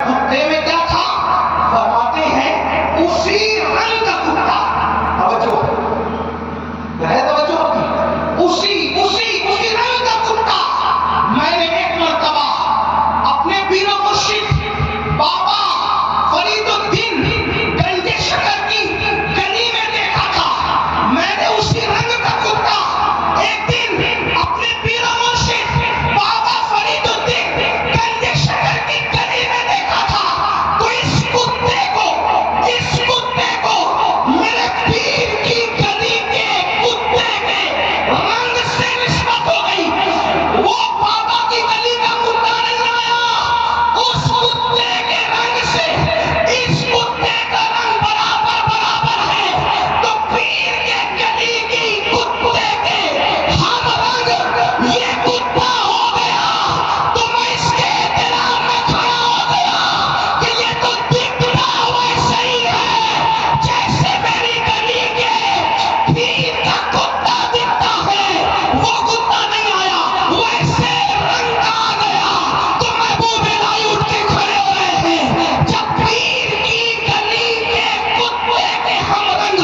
کتے میں کیا تھا؟ فرماتے ہیں اسی رنگ کا کتا. توجہ ہے، توجہ ہوتی. اسی رنگ کا کتا. میں نے ایک مرتبہ اپنے پیر و مرشد بابا فرید الدین گنج شکر کی گلی میں دیکھا تھا. میں نے اسی رنگ کا کتا ایک دن اپنے پیر و مرشد بابا فرید الدین گنج شکر کی گلی میں دیکھا تھا. تو اس کتے کو میرے پیر کی گلی کے کتے کے رنگ سے نسبت ہو گئی. وہ بابا کی گلی کا کتا نہیں آیا، اس کتے کے رنگ سے اس کتے کا رنگ برابر ہے. تو پیر کے گلی کی کتے کے ہم رنگ یہ کتا ہو گیا. تو میں اس کے احترام میں کھڑا ہو گیا کہ یہ تو دکھتا ویسے ہی ہے جیسے میری گلی کے پیر کا کتا دکھتا ہے. وہ کتا نہیں آیا، ویسے رنگ کا آ گیا. تو محبوب الہی اٹھ کے کھڑے ہو رہے ہیں. جب پیر کی گلی کے کتے کے ہم رنگ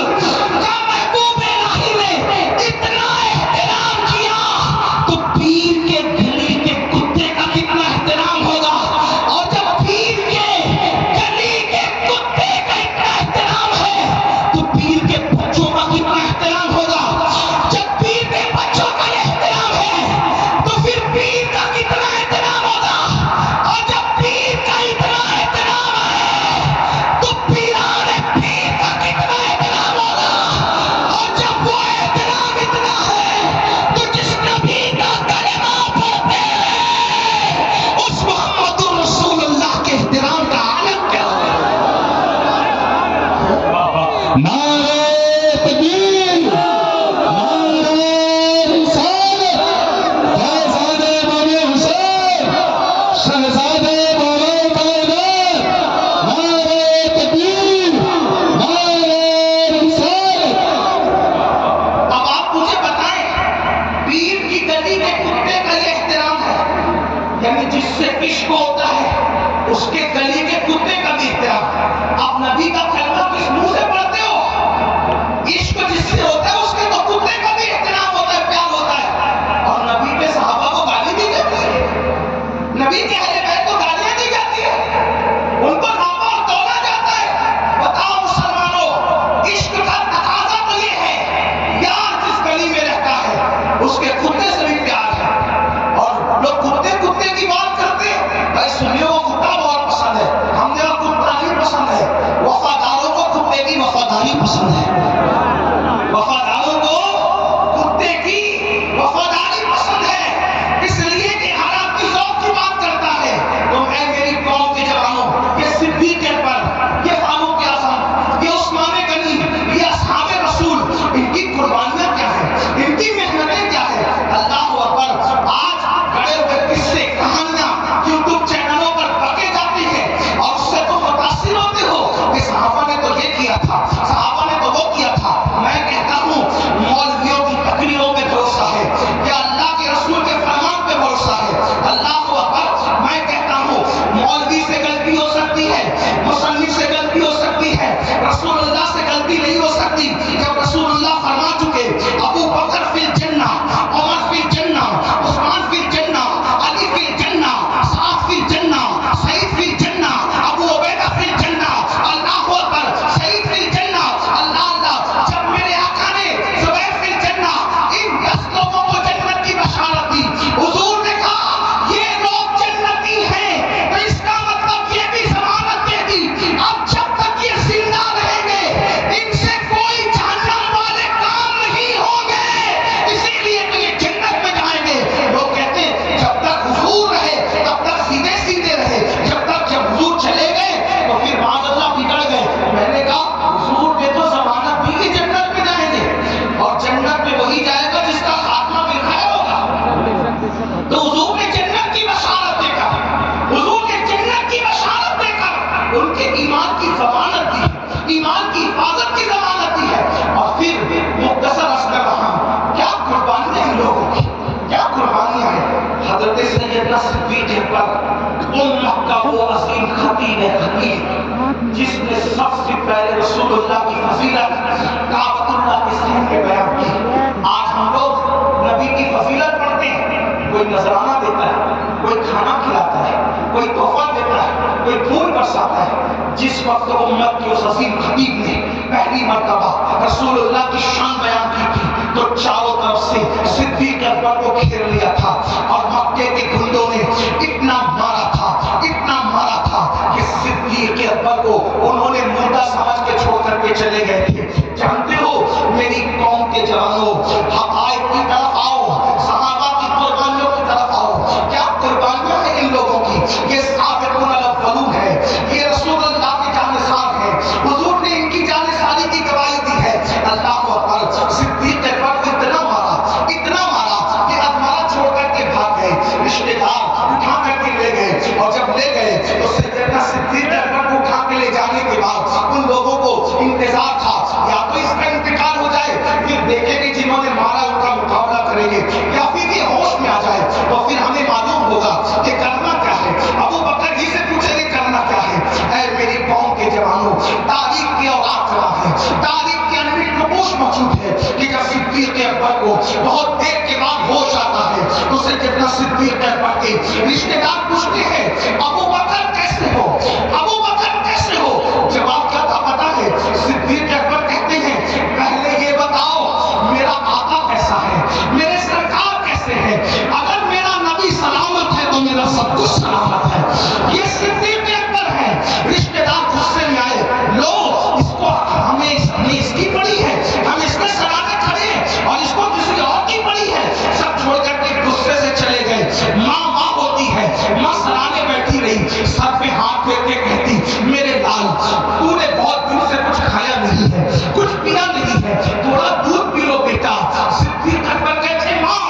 کا محبوب الہی نے اتنا احترام کیا تو پیر کے گلی کے کتے کا کتنا احترام ہوگا. اور جب پیر کے گلی کے کتے کا اتنا احترام ہے تو پیر کے بچوں کا کتنا احترام ہوگا. جب پیر کے بچوں کا یہ احترام ہے تو پھر پیر کا کتنا احترام ہوگا. اور جب پیر کا اتنا احترام ہے تو پیران پیر کا کتنا احترام ہوگا. اور جب وہ احترام اتنا ہے تو جس نبی کا کلمہ پڑھتے ہیں اس محمد رسول اللہ کے احترام کا عالم کیا ہے. نعرہ تکبیر، نعرہ رسالت، فیضان امام حسین، شہزادہ مولا کائنات. نعرہ تکبیر، نعرہ رسالت. اب آپ مجھے بتائیں پیر کی گلی کے کتے کا یہ احترام ہے، یعنی جس سے عشق ہوتا ہے اس کے گلی کے کتے کا بھی احترام. آپ نبی کا کلمہ کس منہ سے پڑھتے ہو؟ عشق جس سے ہوتا ہے اس کے تو کتے کا بھی احترام ہوتا ہے، پیار ہوتا ہے. اور نبی کے صحابہ کو گالی دی جاتی ہے، نبی کے اہل بیت کو گالیاں دی جاتی ہے، ان کو ناپا اور تولا جاتا ہے. بتاؤ مسلمانوں، عشق کا تقاضا تو یہ ہے یار جس گلی میں رہتا ہے اس کے کتے سے بھی پیار ہے. اور لوگ کتے کی بات کرتے ہیں، بھائی سنیے وہ کتا بہت پسند ہے، ہم نے وہ کتا نہیں پسند ہے. وفاداروں کو کتے کی وفاداری پسند ہے، وفاداروں کو کتے کی وفاداری پسند ہے. اس لیے کہ ہر آپ کی ذوق کی بات کرتا ہے. تو میں میری قوم کے جوانوں، یہ صدیق اکبر، یہ فاروق اعظم، یہ عثمان غنی، یہ اصحاب رسول، ان کی قربانیاں کیا ہیں، ان کی محنتیں کیا ہیں. اللہ اکبر. آج گڑے ہوئے قصے کہانیاں یوٹیوب چینلوں پر بکے جاتی ہیں اور اس سے تم متاثر ہوتے ہو کہ صحابہ نے تو یہ کیا تھا، صحابہ نے تو وہ کیا تھا. میں کہتا ہوں مولویوں کی تقریروں پہ بھروسہ ہے یا اللہ کے رسول کے فرمان پہ بھروسہ ہے. اللہ اکبر. میں کہتا ہوں مولوی سے غلطی ہو سکتی ہے، مصنف سے غلطی ہو سکتی ہے، رسول اللہ سے غلطی نہیں ہو سکتی. جب رسول اللہ فرما چکے ابو بکر فی الجنہ، عمر فی الجنہ، عثمان فی الجنہ، علی فی الجنہ، سعد فی الجنہ، سعید فی الجنہ، ابو عبیدہ فی الجنہ. اللہ اکبر. سعید فی الجنہ. اللہ اللہ. جب میرے آقا نے زبیر فی الجنہ ان 10 لوگوں کو جنت کی بشارت دی، حضور نے کہا یہ لوگ جنتی ہیں تو اس کا مطلب یہ بھی ضمانت دے دی اب جب تک یہ زندہ رہیں گے ان سے کوئی جہنم والے کام نہیں ہوں گے، اسی لیے تو یہ جنت میں جائیں گے. لوگ کہتے ہیں جب تک حضور رہے تب تک سیدھے سیدھے رہے، جب حضور چلے گئے تو پھر معاذ اللہ بگڑ گئے. میں نے کہا حضور نے تو ضمانت دی کہ جنت میں جائیں گے، اور جنت میں وہی جائے گا جس کا خاتمہ بالخیر ہوگا. تو حضور نے جنت کی بشارت دے کر، حضور نے جنت کی بشارت دے کر ان کے ایمان کی ضمانت دی، ایمان کی حفاظت کی ضمانت دی ہے. اور پھر مختصر عرض کر رہا ہوں کیا قربانیاں ان لوگوں کی، کیا قربانیاں ہیں. حضرت سیدنا صدیق اکبر، امت کا وہ عظیم خطیب جس نے سب سے پہلے رسول اللہ کی فضیلت کعبۃ اللہ کے سینے پہ بیان کی. آج ہم لوگ نبی کی فضیلت پڑھتے ہیں، کوئی نذرانہ دیتا ہے، کوئی کھانا کھلاتا ہے، کوئی تحفہ دیتا ہے، کوئی پھول برساتا ہے. جس وقت امت کے اس عظیم خطیب نے پہلی مرتبہ رسول اللہ کی شان بیان کی تھی تو چاروں طرف سے صدیق اکبر کو گھیر لیا تھا اور مکے کے گنڈوں نے اتنا مارا تھا کہ صدیق اکبر کو انہوں نے مردہ سمجھ کے چھوڑ کر کے چلے گئے تھے. جانتے ہو میری قوم کے جوانوں، حقائق کی طرف آؤ، صحابہ کی قربانیوں کی طرف آؤ. کیا قربانیاں ہیں ان لوگوں کی؟ یہ سابقون الاولون ہے، یہ رسول اللہ کے جانثار ہیں، حضور نے ان کی جانثاری کی گواہی دی ہے. اللہ اکبر. صدیق اکبر کو اتنا مارا کہ ادمارہ چھوڑ کر کے بھاگ گئے. رشتے دار اٹھا کر کے لے گئے اور جب لے گئے تو سیدنا صدیق اکبر کو اٹھا کے لے جانے کے بعد ان لوگوں کو انتظار تھا یا تو اس کا انتقال ہو جائے، پھر دیکھیں گے جنہوں نے مارا ان کا مقابلہ کریں گے، یا پھر یہ ہوش میں آ جائے تو پھر ہمیں معلوم ہوگا کہ کرنا کیا ہے. ابو بکر ہی سے پوچھیں گے کرنا کیا ہے. اے میری قوم کے جوانوں، تاریخ کی اوراق رہا ہے، تاریخ کے انمٹ نقوش موجود ہے کہ جب صدیق اکبر کو بہت دیر کے بعد ہوش آتا ہے تو سیدنا صدیق اکبر کے رشتے دار پوچھتے ہیں ابو بکر کیسے ہو، ابو بکر کیسے ہو؟ جواب کیا تھا پتا ہے؟ صدیق اکبر کہتے ہیں پہلے یہ بتاؤ میرا آقا کیسا ہے، میرے سرکار کیسے ہیں؟ اگر میرا نبی سلامت ہے تو میرا سب کچھ سلامت ہے. یہ صدیق اکبر ہے. رشتے دار غصے میں آئے، لو اس کو ہمیں اس کی پڑی ہے، ہم اس کے سرانے کھڑے ہیں اور اس کو کسی اور کی پڑی ہے. سب چھوڑ کر کے غصے سے چلے گئے. ماں ہوتی ہے، ماں سرانے بیٹھی رہی، سر پہ ہاتھ پھیر کے کہتی میرے لال تو نے بہت دن سے کچھ کھایا نہیں ہے، کچھ پیا نہیں ہے، تھوڑا دودھ پی لو بیٹا. صدیق اکبر کہتے ماں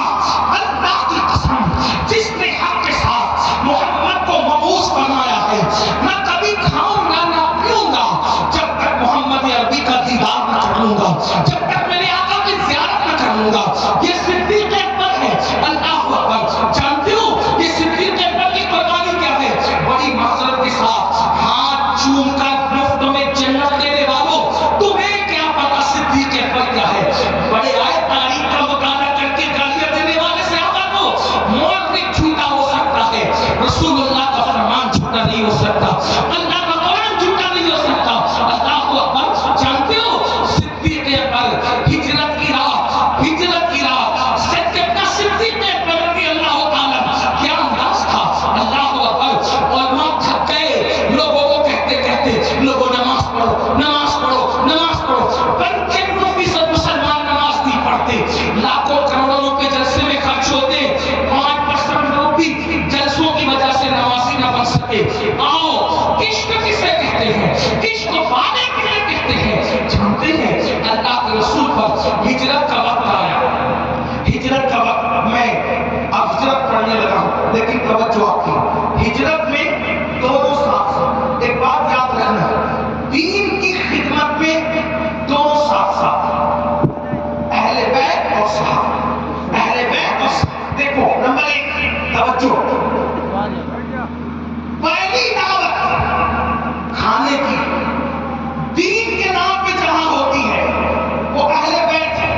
اللہ کی قسم جس نے حق کے ساتھ محمد کو مبعوث بنایا ہے نہ کبھی کھاؤں گا نہ پیوں گا جب تک محمد عربی کا دیدار نہ کروں گا، جب تک میرے آقا کی زیارت نہ کروں گا. یہ صدیق اکبر ہے. اللہ اکبر. جانتے ہو یہ صدیق اکبر کی قربانی کیا ہے؟ بڑی معذرت کے ساتھ ہاتھ چوم کر مفت میں جنت دینے والوں تمہیں کیا پتا صدیق اکبر کیا ہے؟ بڑے آئے تاریخ کا مطالعہ کر کے گالیاں دینے والے صحابہ کو مورخ جھوٹا ہو سکتا ہے، رسول اللہ کا فرمان جھوٹا نہیں ہو سکتا، اللہ کا قرآن جھوٹا نہیں ہو سکتا. اللہ اکبر. جانتے ہو صدیق اکبر ہجرت کی راہ سیدنا صدیق اکبر رضی اللہ تعالیٰ کیا انداز تھا. اللہ اکبر. اور وہاں تھک گئے لوگوں کو کہتے لوگوں نماز پڑھو. 95% مسلمان نماز نہیں پڑھتے. لاکھوں کروڑوں روپے جلسے میں خرچ ہوتے، 5% لوگ بھی جلسوں کی وجہ سے نمازی نہ بن سکے. آؤ عشق کسے کہتے ہیں، عشق والے کسے کہتے ہیں؟ جانتے ہیں اللہ کے رسول پر ہجرت کا وقت آیا. ہجرت کا وقت میں اب ہجرت پڑھنے لگا ہوں لیکن توجہ آپ کی ہجرت میں دونوں ساتھ. ایک بات یاد رکھنا، دین کی خدمت میں دونوں ساتھ اہل بیت اور صحابہ. اہل بیت اور صحابہ. دیکھو نمبر 1 توجہ، پہلی دعوت کھانے کی دین کے نام پہ جہاں ہوتی ہے وہ اہل بیت ہے.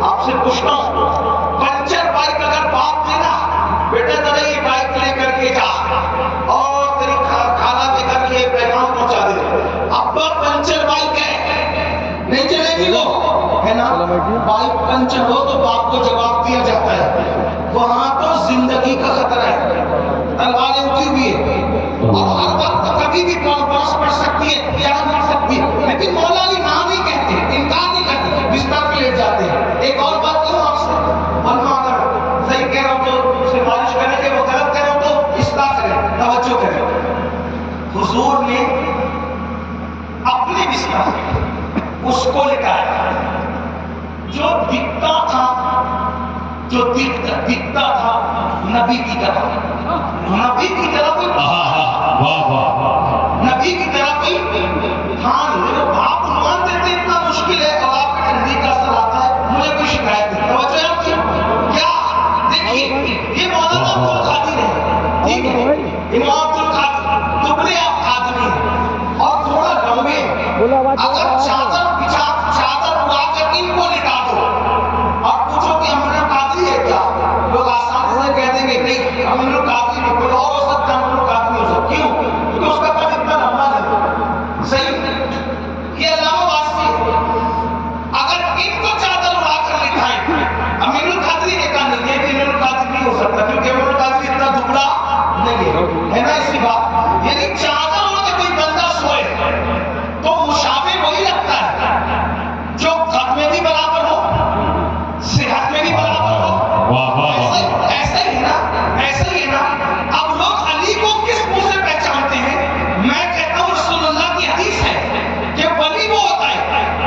آپ سے پوچھتا ہوں، پنچر بائک اگر باپ دینا بیٹا ذرا یہ بائک لے کر کے جا اور تیری خالہ کے گھر یہ پیغام پہنچا دے، ابا پنچر بائک ہے نہیں چلے گی وہ، ہے نا؟ بائک پنچر ہو تو باپ کو جواب دیا جاتا ہے، وہاں تو زندگی کا خطرہ ہے، تلواریں اٹھی ہوئی ہے اور ہر وقت کبھی بھی بانس پڑ سکتی ہے، جان مل سکتی ہے، لیکن مولا علی نام نہیں کہتے، انکار نہیں کرتے، بستر پہ لیٹ جاتے ہیں۔ ایک اور بات کہوں آپ سے، ورنہ اگر صحیح کہہ رہا ہوں تو سفارش کریں کہ وہ غلط کہہ رہا ہوں تو اصلاح کریں، توجہ کریں۔ حضور نے اپنے بستر پہ اس کو لٹایا جو دکھتا تھا، جو دکھتا تھا نبی کی طرح، نبی کی طرح کوئی نبی کی طرح کوئی ہاں میرے باپ عنوان دیتے اتنا مشکل ہے اور آپ کا ٹھنڈی کا اثر آتا ہے، مجھے کوئی شکایت نہیں، توجہ ہے آپ کی کیا؟ دیکھیے یہ مولانا عبد القادر ہے، ٹھیک ہے، امام عبد القادر دبلے آپ آدمی ہیں اور تھوڑا لمبے، اگر چادر اڑا کر ان کو لٹا دو اور پوچھو کہ امین القادری ہے کیا، لوگ آسان سے کہہ دیں گے نہیں امین القادری نہیں، کوئی اور ہو سکتا ہے، امین القادری ہو سکتا، کیوں؟ کیونکہ اس کا قد اتنا لمبا نہیں، صحیح؟ یہ علامہ واسطی ہے، اگر ان کو چادر اڑا کر لٹھائیں امین القادری نے کہا نہیں، یہ بھی امین القادری نہیں ہو سکتا کیونکہ امین القادری اتنا دبلا نہیں ہے نا اسی بات، یعنی چادر اڑ کے کوئی بندہ سوئے تو مشابہ وہی لگتا ہے جو قد میں بھی برابر ہو، صحت میں بھی برابر ہو، ایسے ہی نا۔ اب لوگ علی کو کس منہ سے پہچانتے ہیں؟ میں کہتا ہوں رسول اللہ کی حدیث ہے کہ ولی وہ ہوتا ہے،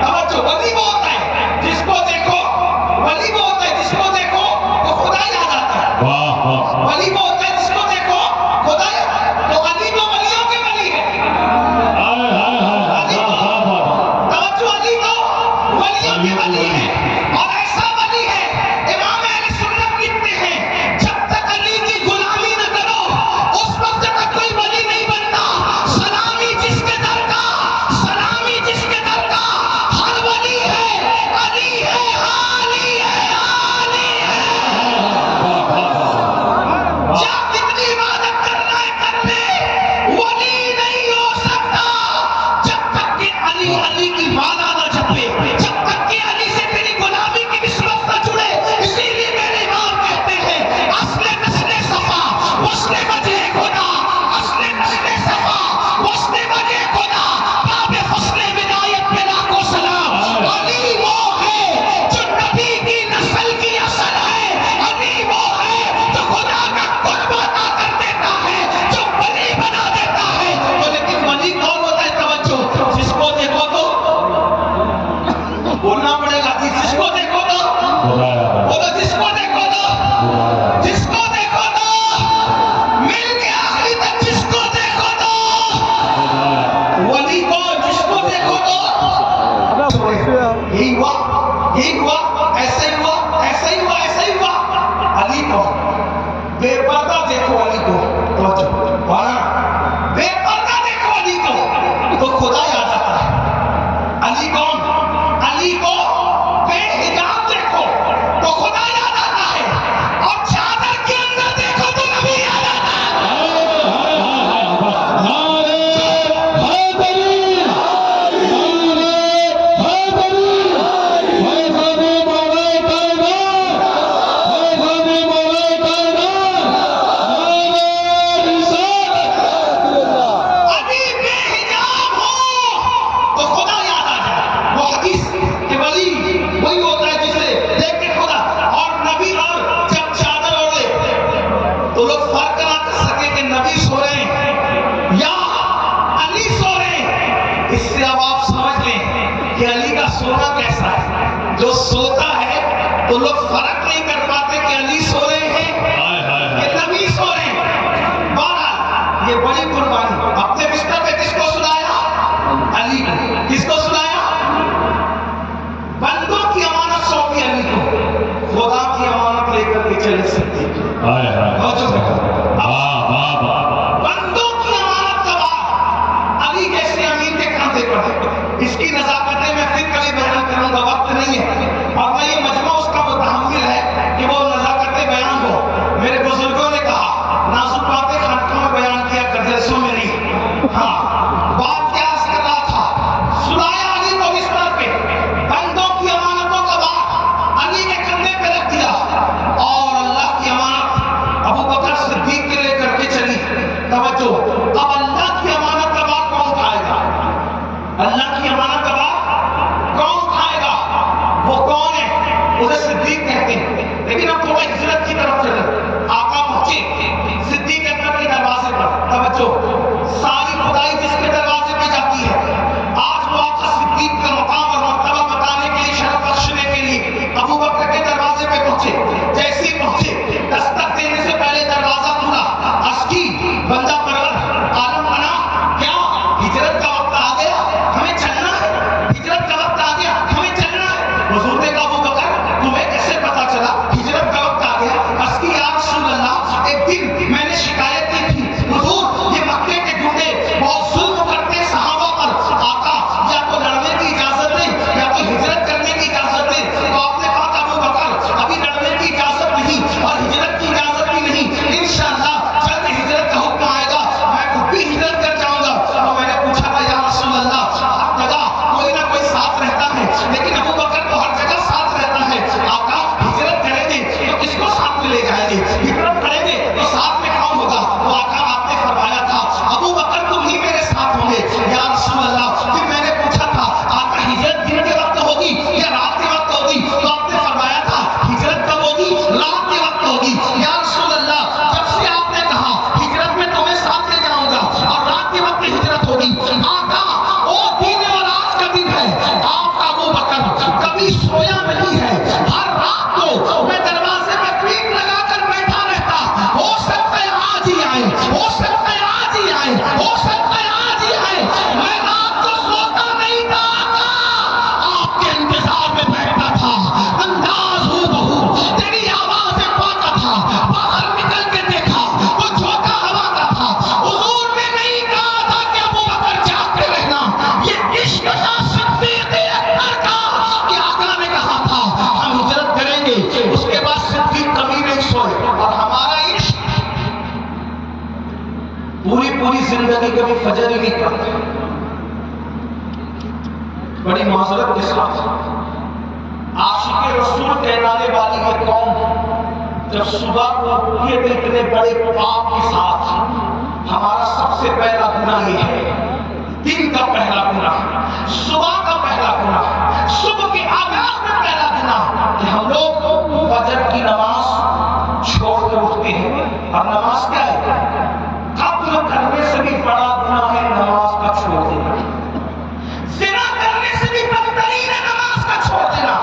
توجہ، ولی وہ ہوتا ہے جس کو دیکھو، ولی وہ ہوتا ہے جس کو دیکھو تو خدا یاد آتا ہے، ولی وہ ہوتا ہے جس کو دیکھو خدا یاد، تو علی تو ولیوں کے ولی ہے، توجہ، علی تو ولیوں کے ولی ہے اور ایسا ولی ہے، امام اہل سنت لکھتے ہیں جب تک علی کی غلامی نہ کرو اس وقت تک کوئی ولی نہیں بنتا، سلامی جس کے در کا، سلامی جس کے در کا ہر ولی ہے، علی ہے، علی ہے، علی ہے، جب کتنی عبادت کرنا ہے کر لے، ولی نہیں ہو سکتا جب تک کہ علی علی کی مالا نہ جپے، جب تک کہ علی سے تیری غلامی کی نسبت نہ جڑے، اسی لیے میرے امام کہتے ہیں اصل نسل صفا وصل وجہ خدا، اصل نسل صفا وصل وجہ خدا، باب فصل ولایت پہ لاکھوں سلام، علی وہ ہے جو نبی کی نسل کی اصل ہے، علی وہ ہے جو خدا کا قرب عطا کر دیتا ہے، جو ولی بنا دیتا ہے، تو لیکن ولی کون ہوتا ہے؟ توجہ، جس کو دیکھو تو بولنا پڑے گا، جس کو دیکھو تو بولو، جس کو دیکھو تو، جس کو دیکھو تو مل کے آخری تک، جس کو دیکھو تو ولی کو، جس کو دیکھو تو یہی ہوا، ایسا ہی ہوا، ایسا ہی ہوا، ایسا ہی ہوا، علی کو بے پردہ دیکھو، علی کو توجہ، بے پردہ دیکھو علی کو تو خدا یاد آتا ہے، علی کون؟ علی کو بے حجاب دیکھو تو خدا یاد آتا ہے، اور چادر کے اندر دیکھو تو نبی یاد آتا ہے۔ علی بے حجاب ہو تو خدا یاد آ جائے، وہ حدیث کہ ولی وہی ہوتا ہے جسے دیکھ کے خدا، اور نبی اور جب چادر اوڑھے تو لوگ فرق نہ کر سکے کہ نبی سو رہے ہیں یا علی سو رہے ہیں، اس سے اب آپ سمجھ لیں کہ علی کا سونا کیسا ہے، جو سوتا ہے تو لوگ فرق نہیں کر پاتے کہ علی سو رہے ہیں کہ نبی سو رہے ہیں۔ بہرحال یہ بڑی قربانی، اپنے بستر پہ کس کو سلایا؟ علی کو، کس کو سلایا؟ بندوں کی امانت سونپی علی کو، خدا کی امانت لے کر کے چلے سکتے، بندوں کی امانت کا بات علی جیسے امین کے کاندھے پر ہے، اس کی نزاکتیں میں پھر کبھی بیان کروں گا، وقت نہیں ہے، اور میں یہ مجمع اس کا اسے صدیق کہتے ہیں. لیکن اب تھوڑا ہجرت کی طرف چلیں. آقا پہنچے صدیق اکبر کے دروازے پر. توجہ، ساری خدائی جس کے دروازے پہ جاتی ہے. آج وہ آقا صدیق کا مقام اور مرتبہ بتانے کے لیے، شرف بخشنے کے لیے ابو بکر کے دروازے پہ پہنچے. جیسے ہی پہنچے، دستک دینے سے پہلے دروازہ کھلا. عرض کی، بندہ پرور عالم بنا، کیا ہجرت کا وقت آ گیا، ہمیں چلنا ہے؟ ہجرت کا وقت آ گیا، ہمیں چلنا ہے. حضور نے کہا ابو بکر تمہیں کیسے پتا چلا ہجرت کا وقت آ گیا؟ عرض کی، یا رسول اللہ، ایک دن میں نے شکایت کی تھی، حضور یہ مکے کے گنڈے بہت ظلم کرتے صحابہ پر. آقا یا تو لڑنے کی اجازت دے یا تو ہجرت کرنے کی اجازت دے. تو آپ نے کہا کہ ابو بکر ابھی لڑنے کی اجازت نہیں اور ہجرت کی اجازت بھی نہیں، انشاءاللہ جلد ہجرت کا حکم آئے گا، میں خود بھی ہجرت کر جاؤں گا. تو میں نے پوچھا تھا یا رسول اللہ، ہر جگہ کوئی نہ کوئی ساتھ رہتا ہے، لیکن ابو بکر تو ہر جگہ ساتھ رہتا ہے. آقا ہجرت کریں گے تو کس کو ساتھ میں لے جائیں گے؟ ہجرت کریں گے تو ساتھ میں کون ہوگا؟ تو آقا آپ نے فرمایا تھا ابو بکر تم ہی میرے ساتھ ہوں گے. یا رسول اللہ، پھر میں نے پوچھا تھا آقا ہجرت دن کے وقت ہوگی یا رات کے وقت ہوگی؟ تو آپ نے فرمایا تھا ہجرت کب ہوگی؟ رات کے وقت ہوگی. یا رسول اللہ، جب سے آپ نے کہا ہجرت میں تمہیں ساتھ لے جاؤں گا اور رات کے وقت ہجرت ہوگی، آقا وہ دن اور آج کا دن ہے. آپ ابو بکر کبھی سویا نہیں ہے، ہر رات کو میں دروازے پہ ٹیپ لگا کر بیٹھا رہتا. ہو سکتا ہے آج ہی آئے، ہو سکتا ہے آج ہی آئے، ہو سکتا ہے آج ہی آئے. میں رات کو سوتا نہیں تھا، آقا آپ کے انتظار میں بیٹھتا تھا. انداز ہو بہو تیری آواز پاتا تھا، باہر نکل کے دیکھا وہ جھونکا ہوا کا تھا. حضور نے نہیں کہا تھا کہ ابو بکر جاگتے رہنا، یہ عشق تھا صدیق اکبر کا کہ آقا نے کہا تھا ہم ہجرت کریں گے. اس کے بعد صدیق کبھی نہیں سوئے. اور ہمارا عشق پوری زندگی کبھی فجر ہی نہیں پڑتا. بڑی معذرت کے ساتھ عاشق رسول کہلانے والی یہ قوم جب صبح کو اٹھتی ہے تو اتنے بڑے پاپ کے ساتھ ہمارا سب سے پہلا گناہ یہ ہے، دن کا پہلا گناہ، صبح کا پہلا گناہ، صبح کے آغاز میں پہلا گناہ کہ ہم لوگ فجر کی نماز چھوڑ کر اٹھتے ہیں. اور نماز کیا ہے؟ قتل کرنے سے بھی بڑا گناہ ہے نماز کا چھوڑ دینا. زنا کرنے سے بھی بدترین ہے نماز کا چھوڑ دینا.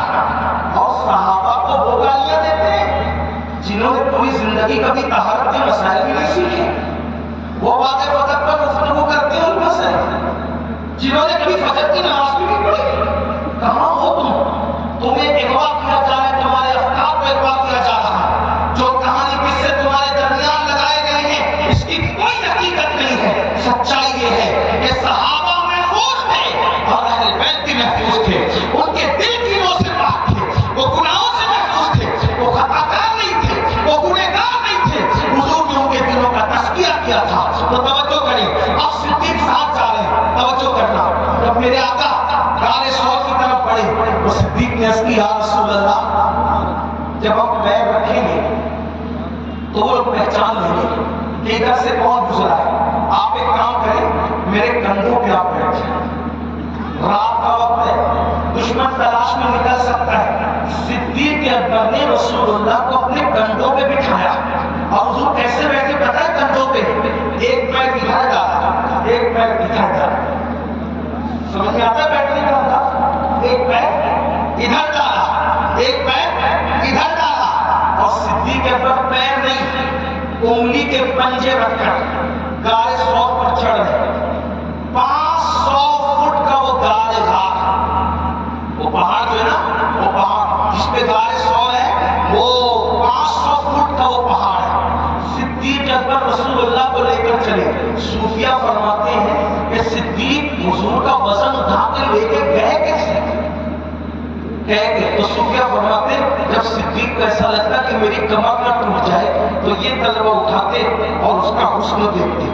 اور صحابہ کو وہ گالیاں دیتے ہیں جنہوں نے پوری زندگی کبھی طہارت کے مسائل بھی نہیں سیکھے. وہ باتیں فجر پر گفتگو کرتے ہیں ان میں سے جنہوں نے کبھی فجر کی نماز بھی نہیں پڑھی. کہاں ہو تمہیں اغوا کیا جا رہا ہے، تمہارے افکار کو اغوا کیا جا رہا ہے. جو کہانی قصے تمہارے درمیان لگائے گئے ہیں اس کی کوئی حقیقت نہیں ہے. سچائی یہ ہے کہ صحابہ محفوظ تھے اور اہل بیت بھی محفوظ تھے. ان کے دل دینوں سے پاک تھے، وہ گناہوں سے محفوظ تھے، وہ خطا کار نہیں تھے، وہ گنہگار نہیں تھے. حضور نے ان کے دلوں کا تزکیہ کیا تھا. تو توجہ کریں، اب صدیق ساتھ جا رہے ہیں، توجہ کرنا. جب میرے آقا غار ثور کی طرف بڑھے وہ صدیق نے عرض کی یا رسول اللہ، جب ہم پیر رکھیں گے تو وہ لوگ پہچان لیں گے کہ ادھر سے کون گزرا ہے. آپ ایک کام کریں، میرے کندھوں پہ آپ بیٹھ جائیں. رات کا وقت ہے، دشمن تلاش میں نکل سکتا ہے. صدیق اکبر نے رسول اللہ کو اپنے کندھوں پہ بٹھایا. اور حضور کیسے بیٹھے پتہ ہے؟ کندھوں پہ ایک پیر ادھر ڈالا، ایک پیر ادھر ڈالا. سمجھ میں آتا ہے بیٹھنے کا انداز؟ ایک پیر ادھر ڈالا، ایک پیر ادھر ڈالا. اور صدیق اکبر پیر نہیں، انگلی کے پنجے رکھ کر غار ثور پر چڑھ گئے. 500 فٹ کا وہ غار وہ پہاڑ جو ہے نا، وہ پہاڑ جس پہ غار ثور ہے وہ 500 فٹ کا وہ پہاڑ ہے. صدیق اکبر رسول اللہ کو لے کر چلے. صوفیہ فرماتے ہیں کہ صدیق حضور کا وزن اٹھا کے لے کے گئے کیسے؟ تو صوفیہ فرماتے ہیں جب صدیق کو ایسا لگتا کہ میری کمر نہ ٹوٹ جائے تو یہ تلوہ اٹھاتے اور اس کا حسن دیکھتے،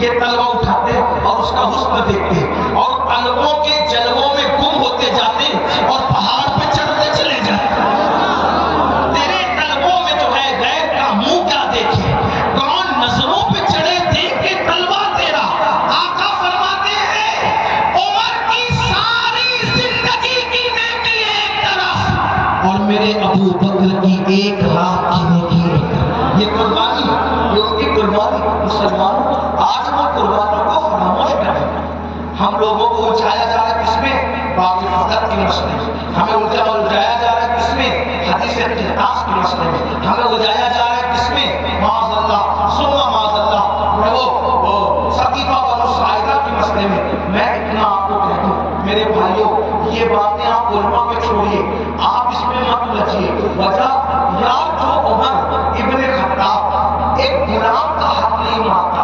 یہ تلوہ اٹھاتے اور اس کا حسن دیکھتے، اور تلووں کے جلووں میں گم ہوتے جاتے اور پہاڑ پہ چڑھتے چلے جاتے. تیرے تلووں میں جو ہے غیر کا منہ کیا دیکھے، کون نظروں پہ چڑھے دیکھ کے تلوہ تیرا. آقا فرماتے ہیں عمر کی ساری زندگی کی نیکی ایک طرف اور اور میرے ابو بکر کی ایک رات کی نیکی، یہ قربانی، یہ ان کی قربانی۔ مسلمانوں آج وہ قربانوں کو فراموش کریں۔ ہم لوگوں کو اٹھایا جا رہا ہے کس میں؟ باب فتح کے مسئلے میں، ہمیں اٹھایا جا رہا ہے کس میں؟ حدیث اقتباس کے مسئلے میں، ہمیں اٹھایا جا رہا ہے کس میں؟ معاذ اللہ ثم معاذ اللہ وہ ثقیفہ بنو ساعدہ کے مسئلے میں۔ میں اتنا آپ کو کہتا ہوں میرے بھائیوں، یہ باتیں آپ علماء پہ چھوڑیے، آپ اس میں مت لجیے۔ وجہ یار جو عمر ابن خطاب ایک غلام کا حق نہیں مانتا،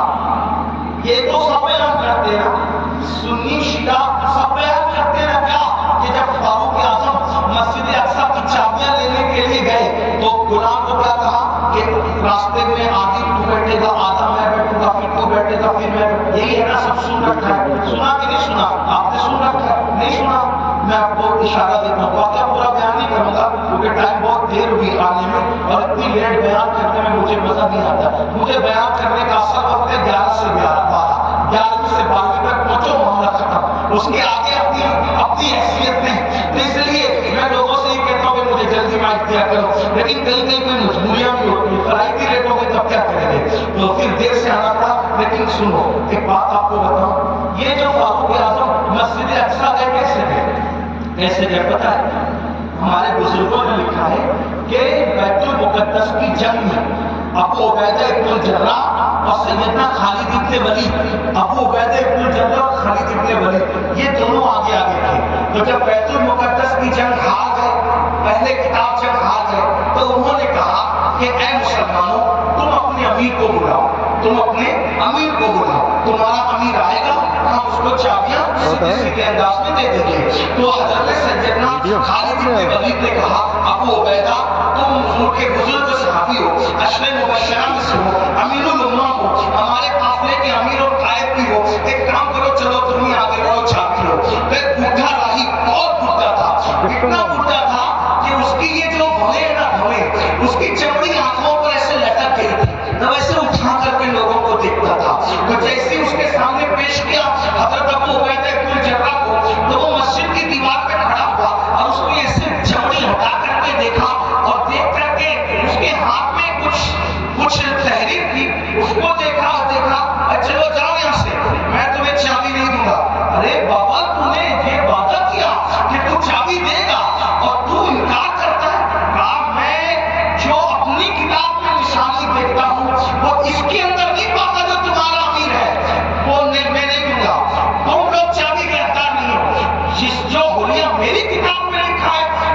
یہ تو سب بیان کرتے ہیں، سنی شیعہ سب بیان کرتے ہیں کیا کہ جب فاروق اعظم مسجد اقصی کی چابیاں لینے کے لیے گئے تو غلام کو کیا کہا کہ راستے میں آدھی تو بیٹھے گا، آدھا میں بیٹھوں گا، پھر تو بیٹھے گا، پھر میں، یہی ہے نا، سب سن رکھا ہے، سنا کہ نہیں سنا؟ آپ نے سن رکھا ہے؟ نہیں سنا؟ میں آپ کو اشارہ دیتا ہوں، واقعہ پورا بیان نہیں کروں گا کیونکہ ٹائم بہت دیر ہوئی آنے میں، اور اتنی لیٹ بیان کرنے میں مجھے مزہ نہیں آتا۔ مجھے بیان کرنے کا اصل وقت ہے 11 سے 11 سے 12 تک پہنچو، معاملہ ختم، اس کے آگے اپنی حیثیت نہیں۔ اس لیے میں لوگوں سے یہ کہتا ہوں کہ مجھے جلدی مائک دیا کرو، لیکن کہیں کہیں کوئی مجبوریاں بھی ہوتی ہیں، فلائٹ ہی لیٹ ہو گئی تب کیا کریں گے، تو پھر دیر سے آنا پڑا۔ لیکن سنو ایک بات آپ کو بتاؤں، یہ جو فاروق اعظم مسجد اقصی گئے کیسے گئے پتہ ہے؟ ہمارے بزرگوں نے لکھا ہے کہ بیت المقدس کی جنگ میں ابو عبیدہ ابن الجراح اور سیدنا خالد ابن ولید، ابو عبیدہ ابن الجراح اور خالد ابن ولید یہ دونوں آگے تھے۔ تو جب بیت المقدس کی جنگ ہار گئے، پہلے کتاب جب ہار گئے تو انہوں نے کہا کہ اے مسلمانوں، تم اپنے امیر کو بلاؤ، تم اپنے امیر کو بلاؤ، تمہارا امیر آئے گا، ہم اس کو چابیاں سیدھے انداز میں دے دیں گے۔ تو حضرت سیدنا خالد بن ولید نے کہا ابو عبیدہ تم حضور کے بزرگ صحابی ہو، اشرے مبشرہ میں سے ہو، امیر الامہ ہو، ہمارے قافلے کے امیر اور قائد بھی ہو، ایک کام کرو چلو تم ہی آگے بڑھو، چابی لو۔ پھر بوڑھا راہی بہت بوڑھا تھا، اتنا بوڑھا تھا کہ اس کی یہ جو بھویں نا بھویں، اس کی چمڑی آنکھوں پر ایسے لٹک گئی تھی، تو ایسے اٹھا کر کے لوگوں کو دیکھتا تھا۔ تو جیسے اس کے سامنے پیش کیا حضرت ابو عبیدہ ابن الجراح کو، تو وہ مسجد کی دیوار پہ کھڑا ہوا اور اس کو ایسے چمڑی ہٹا کر کے دیکھا، اور دیکھ کر کے اس کے ہاتھ میں کچھ تحریر تھی، اس کو دیکھا اور دیکھا، چلو جاؤ یہاں سے، میں تمہیں چابی نہیں دوں گا۔ ارے بابا تو نے یہ وعدہ کیا کہ تو چابی دے گا اور تو انکار کرتا ہے؟ کہا میں جو اپنی کتاب میں نشانی دیکھتا ہوں وہ اس کے اندر نہیں پاتا جو تمہارا امیر ہے، وہ میں نہیں دوں گا، تم لوگ چابی کے حقدار نہیں ہو، جو حلیہ میری کتاب میں لکھا ہے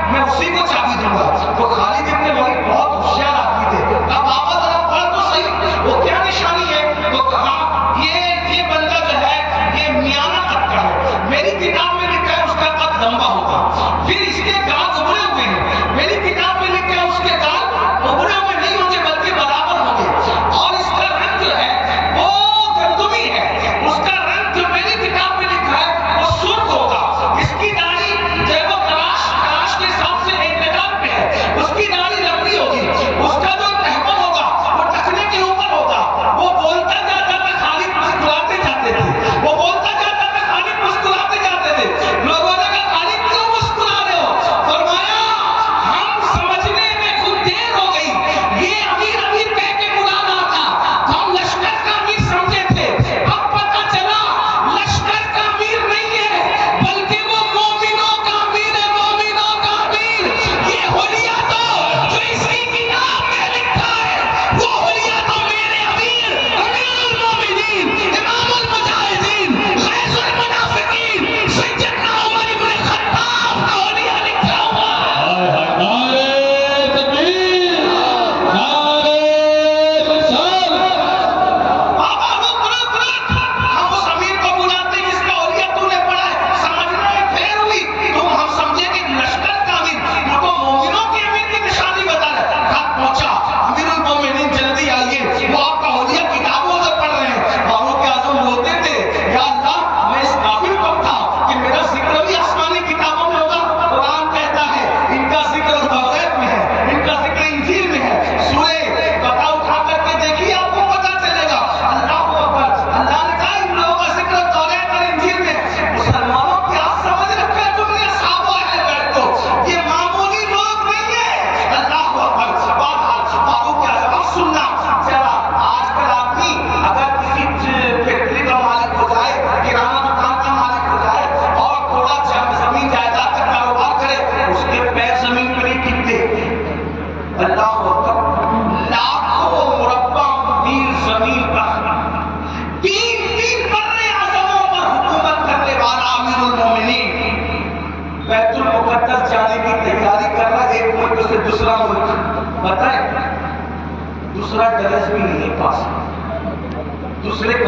اللہ اکبر، لاکھوں مربع میل زمین پر تین برے اعظموں پر حکومت کرنے والا امیر المومنین بیت المقدس جانے کی تیاری کر رہا، ایک ملک سے دوسرا ملک، بتائیں دوسرا ڈرس بھی نہیں ہے پاس، دوسرے